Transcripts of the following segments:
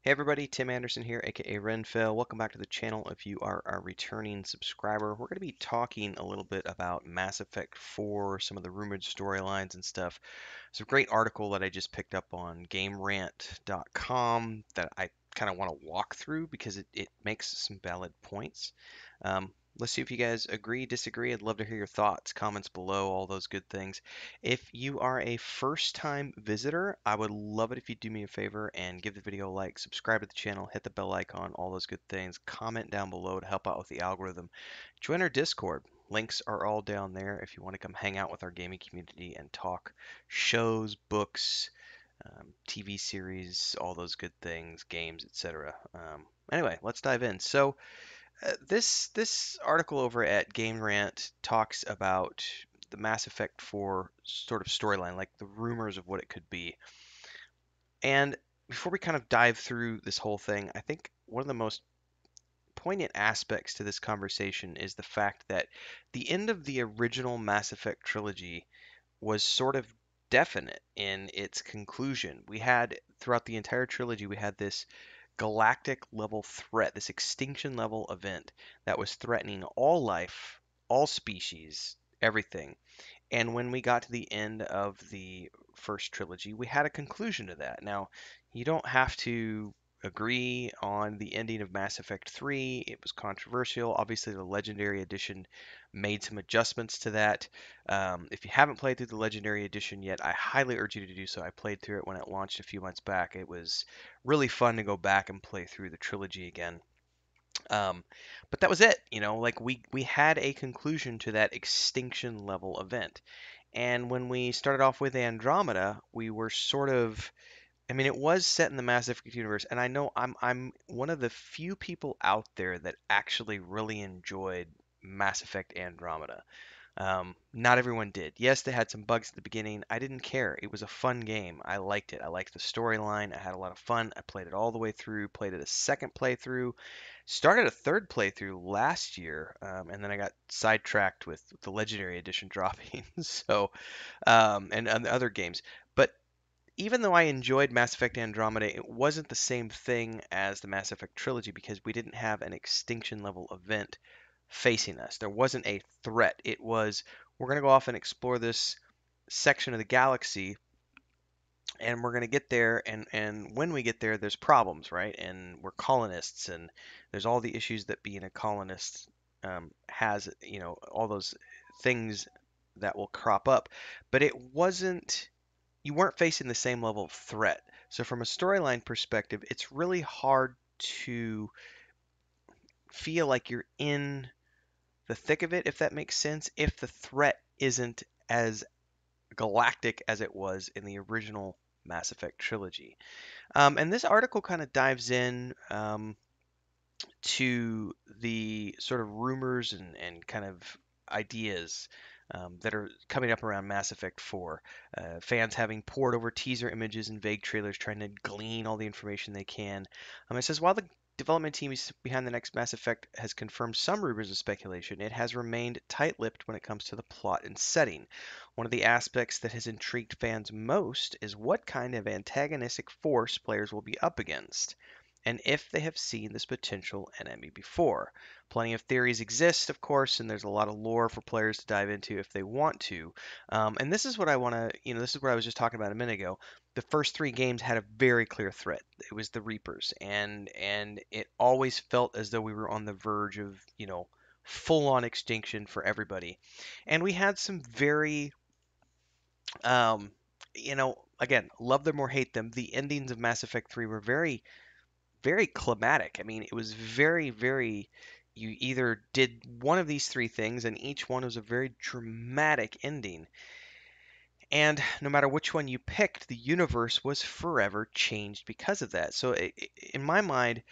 Hey everybody, Tim Anderson here, aka Renfell. Welcome back to the channel if you are a returning subscriber. We're going to be talking a little bit about Mass Effect 4, some of the rumored storylines and stuff. It's a great article that I just picked up on GameRant.com that I kind of want to walk through because it makes some valid points. Um, let's see if you guys agree, disagree. I'd love to hear your thoughts, comments below, all those good things. If you are a first-time visitor, I would love it if you do me a favor and give the video a like, subscribe to the channel, hit the bell icon, all those good things. Comment down below to help out with the algorithm. Join our Discord. Links are all down there if you want to come hang out with our gaming community and talk shows, books, TV series, all those good things, games, etc. Anyway, let's dive in. So this article over at Game Rant talks about the Mass Effect 4 sort of storyline, like the rumors of what it could be. And before we kind of dive through this whole thing, I think one of the most poignant aspects to this conversation is the fact that the end of the original Mass Effect trilogy was sort of definite in its conclusion. We had, throughout the entire trilogy, we had this galactic level threat, this extinction level event that was threatening all life, all species, everything. And when we got to the end of the first trilogy, we had a conclusion to that. Now, you don't have to agree on the ending of Mass Effect 3. It was controversial. Obviously, the Legendary Edition made some adjustments to that. If you haven't played through the Legendary Edition yet, I highly urge you to do so. I played through it when it launched a few months back. It was really fun to go back and play through the trilogy again. Um, but that was it, like we had a conclusion to that extinction level event. And when we started off with Andromeda, we were sort of, I mean, it was set in the Mass Effect universe, and I know I'm one of the few people out there that actually really enjoyed Mass Effect Andromeda. Not everyone did. Yes, they had some bugs at the beginning. I didn't care. It was a fun game. I liked it. I liked the storyline. I had a lot of fun. I played it all the way through, played it a second playthrough, started a third playthrough last year, and then I got sidetracked with the Legendary Edition dropping. So, and other games. But even though I enjoyed Mass Effect Andromeda, it wasn't the same thing as the Mass Effect trilogy because we didn't have an extinction level event facing us. There wasn't a threat. It was, we're going to go off and explore this section of the galaxy, and we're going to get there, and when we get there, there's problems, right? And we're colonists, and there's all the issues that being a colonist has, all those things that will crop up. But it wasn't, you weren't facing the same level of threat. So from a storyline perspective, it's really hard to feel like you're in the thick of it, if that makes sense, if the threat isn't as galactic as it was in the original Mass Effect trilogy. And this article kind of dives in to the sort of rumors and kind of ideas that are coming up around Mass Effect 4. Fans having poured over teaser images and vague trailers, trying to glean all the information they can. It says while the development team behind the next Mass Effect has confirmed some rumors and speculation, it has remained tight-lipped when it comes to the plot and setting. One of the aspects that has intrigued fans most is what kind of antagonistic force players will be up against, and if they have seen this potential enemy before. Plenty of theories exist, of course, and there's a lot of lore for players to dive into if they want to. And this is what I want to, this is what I was just talking about a minute ago. The first three games had a very clear threat. It was the Reapers, and it always felt as though we were on the verge of, full on extinction for everybody. And we had some very, um, again, love them or hate them. The endings of Mass Effect 3 were very climatic. I mean, it was very, you either did one of these three things, and each one was a very dramatic ending. And no matter which one you picked, the universe was forever changed because of that. So, in my mind,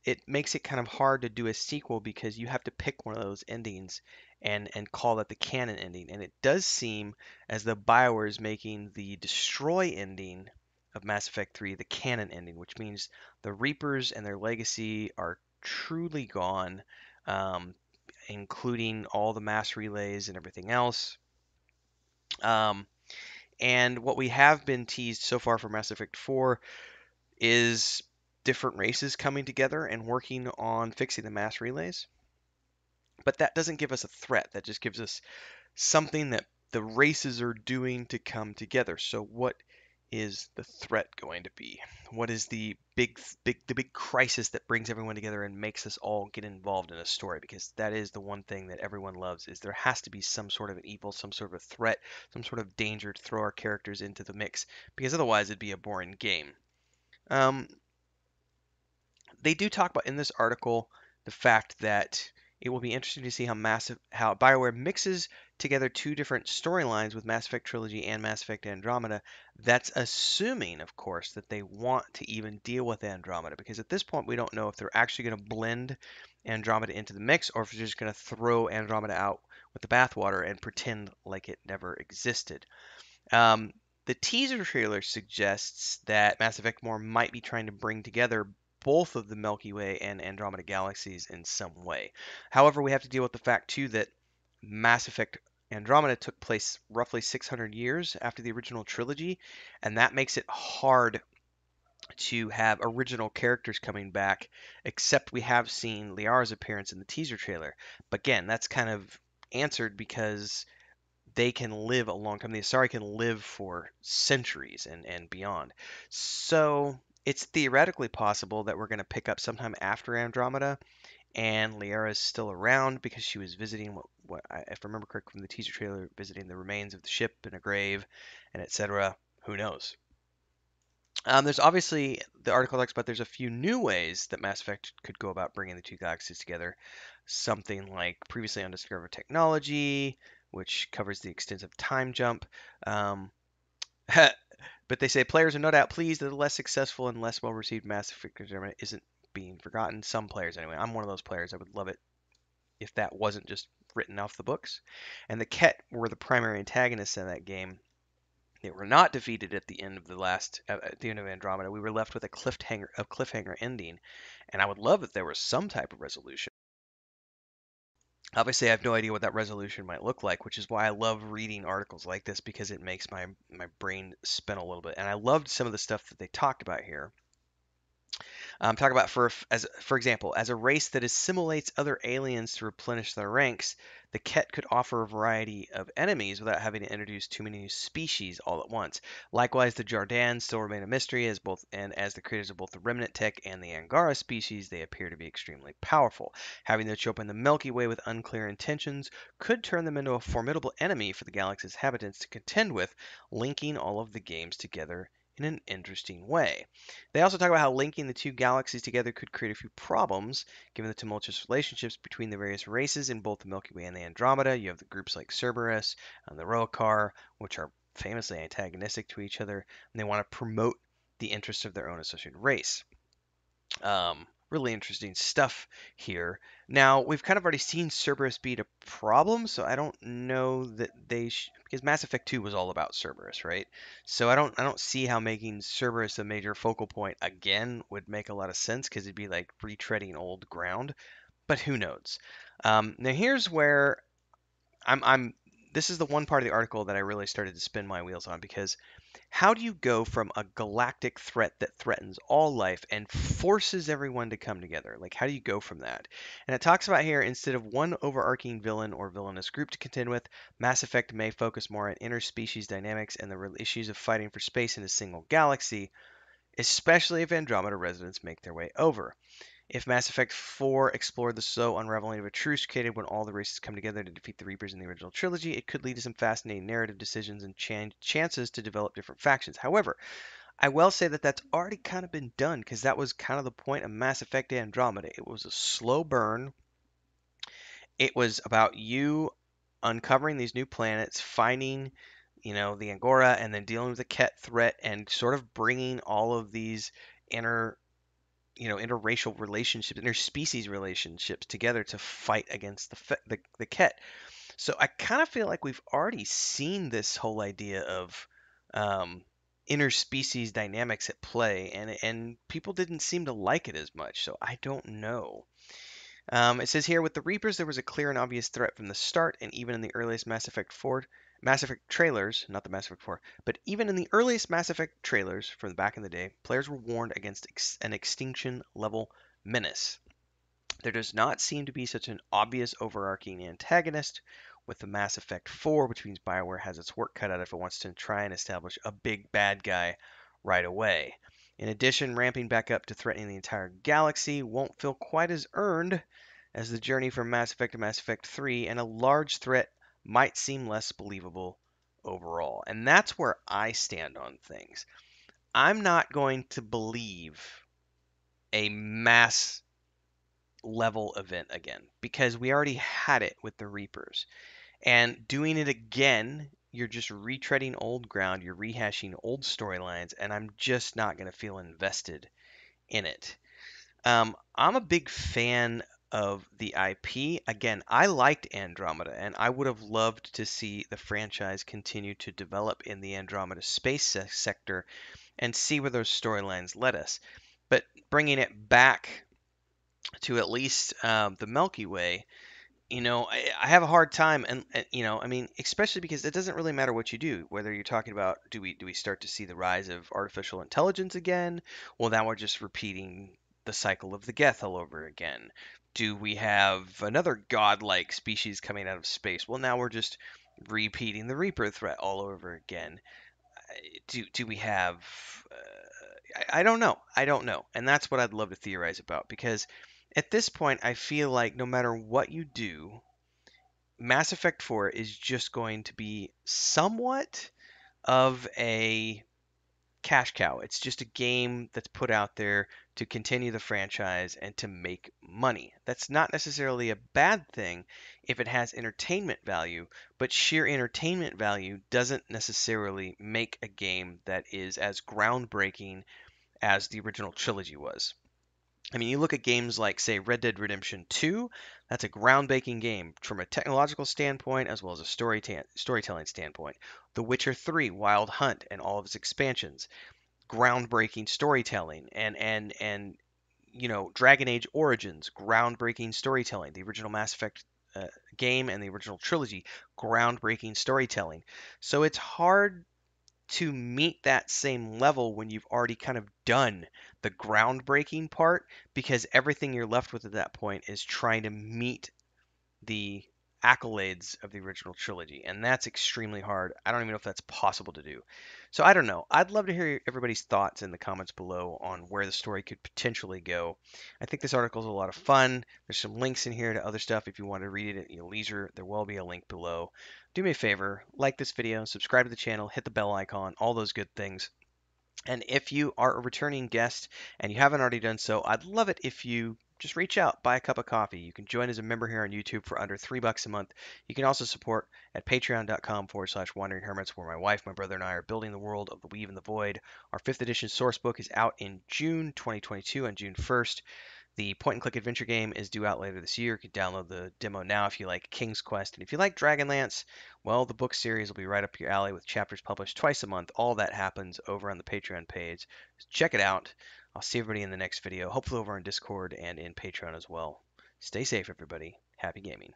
it makes it kind of hard to do a sequel because you have to pick one of those endings and call that the canon ending. And it does seem as though BioWare is making the destroy ending of Mass Effect 3 the canon ending, which means the Reapers and their legacy are truly gone, um, including all the mass relays and everything else. Um, and what we have been teased so far for Mass Effect 4 is different races coming together and working on fixing the mass relays. But that doesn't give us a threat. That just gives us something that the races are doing to come together. So what is the threat going to be? What is the big crisis that brings everyone together and makes us all get involved in a story? Because that is the one thing that everyone loves, is there has to be some sort of an evil, some sort of a threat, some sort of danger to throw our characters into the mix, because otherwise it'd be a boring game. Um, they do talk about in this article the fact that it will be interesting to see how BioWare mixes together two different storylines with Mass Effect Trilogy and Mass Effect Andromeda. That's assuming, of course, that they want to even deal with Andromeda, because at this point we don't know if they're actually going to blend Andromeda into the mix or if they're just going to throw Andromeda out with the bathwater and pretend like it never existed. Um, the teaser trailer suggests that Mass Effect more might be trying to bring together both of the Milky Way and Andromeda galaxies in some way. However, we have to deal with the fact too that Mass Effect Andromeda took place roughly 600 years after the original trilogy, and that makes it hard to have original characters coming back, except we have seen Liara's appearance in the teaser trailer. But again, that's kind of answered because they can live a long time. The Asari can live for centuries and beyond. So it's theoretically possible that we're going to pick up sometime after Andromeda, and Liara is still around because she was visiting if I remember correctly from the teaser trailer, visiting the remains of the ship in a grave, and etc. Who knows? There's obviously the article talks about there's a few new ways that Mass Effect could go about bringing the two galaxies together. Something like previously undiscovered technology, which covers the extensive time jump. Um, but they say players are no doubt pleased that the less successful and less well received Mass Effect isn't being forgotten. Some players, anyway. I'm one of those players. I would love it if that wasn't just written off the books. And the Ket were the primary antagonists in that game. They were not defeated at the end of at the end of Andromeda. We were left with a cliffhanger ending, and I would love if there was some type of resolution. Obviously, I have no idea what that resolution might look like, which is why I love reading articles like this because it makes my brain spin a little bit. And I loved some of the stuff that they talked about here. Talk about for example, as a race that assimilates other aliens to replenish their ranks, the Ket could offer a variety of enemies without having to introduce too many new species all at once. Likewise, the Jardans still remain a mystery as the creators of both the Remnant Tech and the Angara species, they appear to be extremely powerful. Having them show up in the Milky Way with unclear intentions could turn them into a formidable enemy for the galaxy's inhabitants to contend with, linking all of the games together in an interesting way. They also talk about how linking the two galaxies together could create a few problems, given the tumultuous relationships between the various races in both the Milky Way and the Andromeda. You have the groups like Cerberus and the Roekar, which are famously antagonistic to each other, and they want to promote the interests of their own associated race. Really interesting stuff here. Now, we've kind of already seen Cerberus beat a problem, so I don't know that because Mass Effect 2 was all about Cerberus, right? So I don't see how making Cerberus a major focal point again would make a lot of sense because it'd be like retreading old ground, but who knows? Now here's where I'm this is the one part of the article that I really started to spin my wheels on, because how do you go from a galactic threat that threatens all life and forces everyone to come together? Like, how do you go from that? And it talks about here, instead of one overarching villain or villainous group to contend with, Mass Effect may focus more on interspecies dynamics and the real issues of fighting for space in a single galaxy, especially if Andromeda residents make their way over. If Mass Effect 4 explored the slow unraveling of a truce created when all the races come together to defeat the Reapers in the original trilogy, it could lead to some fascinating narrative decisions and chances to develop different factions. However, I will say that that's already kind of been done, because that was kind of the point of Mass Effect Andromeda. It was a slow burn. It was about you uncovering these new planets, finding, the Angora, and then dealing with the Ket threat, and sort of bringing all of these inner interracial relationships, interspecies relationships together to fight against the Ket. So I kind of feel like we've already seen this whole idea of um, interspecies dynamics at play, and people didn't seem to like it as much. So I don't know. It says here with the Reapers, there was a clear and obvious threat from the start, and even in the earliest Mass Effect 4 Mass Effect trailers, not the Mass Effect 4, but even in the earliest Mass Effect trailers from back in the day, players were warned against an extinction level menace. There does not seem to be such an obvious overarching antagonist with the Mass Effect 4, which means BioWare has its work cut out if it wants to try and establish a big bad guy right away. In addition, ramping back up to threatening the entire galaxy won't feel quite as earned as the journey from Mass Effect to Mass Effect 3, and a large threat might seem less believable overall. And that's where I stand on things. I'm not going to believe a mass level event again because we already had it with the Reapers. And doing it again, you're just retreading old ground, you're rehashing old storylines, and I'm just not going to feel invested in it. I'm a big fan of the IP. Again, I liked Andromeda, and I would have loved to see the franchise continue to develop in the Andromeda space sector and see where those storylines led us. But bringing it back to at least the Milky Way, I have a hard time, I mean, especially because it doesn't really matter what you do, whether you're talking about do we start to see the rise of artificial intelligence again? Well, now we're just repeating the cycle of the Geth all over again. Do we have another godlike species coming out of space? Well, now we're just repeating the Reaper threat all over again. Do we have? I don't know. I don't know, and that's what I'd love to theorize about because at this point, I feel like no matter what you do, Mass Effect 4 is just going to be somewhat of a cash cow. It's just a game that's put out there to continue the franchise and to make money. That's not necessarily a bad thing if it has entertainment value, but sheer entertainment value doesn't necessarily make a game that is as groundbreaking as the original trilogy was. I mean, you look at games like, say, Red Dead Redemption 2, that's a groundbreaking game from a technological standpoint as well as a storytelling standpoint. The Witcher 3, Wild Hunt, and all of its expansions, groundbreaking storytelling. And Dragon Age Origins, groundbreaking storytelling. The original Mass Effect game and the original trilogy, groundbreaking storytelling. So it's hard to meet that same level when you've already kind of done the groundbreaking part because everything you're left with at that point is trying to meet the accolades of the original trilogy, and that's extremely hard. I don't even know if that's possible to do. So I don't know. I'd love to hear everybody's thoughts in the comments below on where the story could potentially go. I think this article is a lot of fun. There's some links in here to other stuff if you want to read it at your leisure. There will be a link below. Do me a favor, like this video, subscribe to the channel, hit the bell icon, all those good things. And if you are a returning guest and you haven't already done so, I'd love it if you just reach out, buy a cup of coffee. You can join as a member here on YouTube for under $3 a month. You can also support at patreon.com/wandering hermits, where my wife, my brother, and I are building the world of the Weave and the Void. Our 5th edition source book is out in June 2022 on June 1st. The point and click adventure game is due out later this year. You can download the demo now if you like King's Quest. And if you like Dragonlance, well, the book series will be right up your alley with chapters published twice a month. All that happens over on the Patreon page. So check it out. I'll see everybody in the next video, hopefully over on Discord and in Patreon as well. Stay safe, everybody. Happy gaming.